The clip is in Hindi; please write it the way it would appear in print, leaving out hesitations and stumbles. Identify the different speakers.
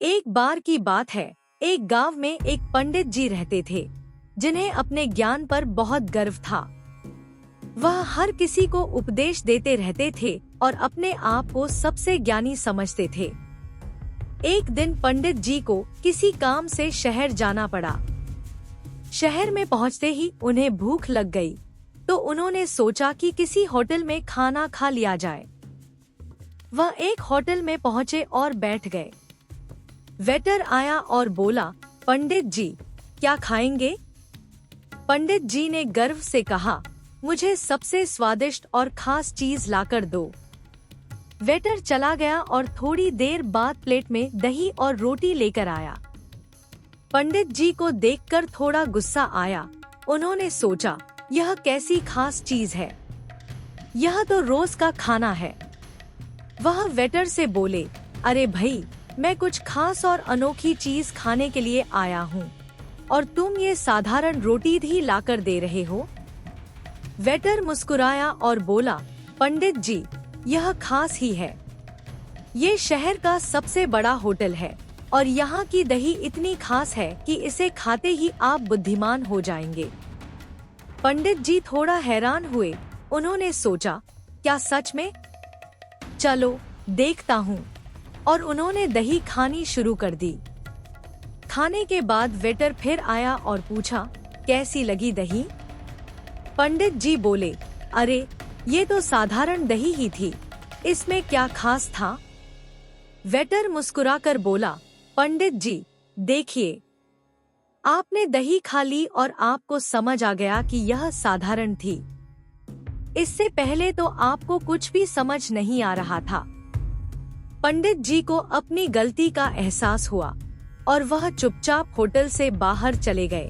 Speaker 1: एक बार की बात है, एक गांव में एक पंडित जी रहते थे, जिन्हें अपने ज्ञान पर बहुत गर्व था। वह हर किसी को उपदेश देते रहते थे और अपने आप को सबसे ज्ञानी समझते थे। एक दिन पंडित जी को किसी काम से शहर जाना पड़ा। शहर में पहुंचते ही उन्हें भूख लग गई, तो उन्होंने सोचा कि किसी होटल में खाना खा लिया जाए। वह एक होटल में पहुंचे और बैठ गए। वेटर आया और बोला, पंडित जी, क्या खाएंगे? पंडित जी ने गर्व से कहा, मुझे सबसे स्वादिष्ट और खास चीज लाकर दो। वेटर चला गया और थोड़ी देर बाद प्लेट में दही और रोटी लेकर आया। पंडित जी को देखकर थोड़ा गुस्सा आया। उन्होंने सोचा, यह कैसी खास चीज है? यह तो रोज का खाना है। वह वेटर से बोले, अरे भाई, मैं कुछ खास और अनोखी चीज खाने के लिए आया हूँ और तुम ये साधारण रोटी ही लाकर दे रहे हो। वेटर मुस्कुराया और बोला, पंडित जी, यह खास ही है। ये शहर का सबसे बड़ा होटल है और यहाँ की दही इतनी खास है कि इसे खाते ही आप बुद्धिमान हो जाएंगे। पंडित जी थोड़ा हैरान हुए। उन्होंने सोचा, क्या सच में? चलो देखता हूँ। और उन्होंने दही खानी शुरू कर दी। खाने के बाद वेटर फिर आया और पूछा, कैसी लगी दही? पंडित जी बोले, अरे, ये तो साधारण दही ही थी, इसमें क्या खास था? वेटर मुस्कुराकर बोला, पंडित जी, देखिए, आपने दही खा ली और आपको समझ आ गया कि यह साधारण थी। इससे पहले तो आपको कुछ भी समझ नहीं आ रहा था। पंडित जी को अपनी गलती का एहसास हुआ और वह चुपचाप होटल से बाहर चले गए।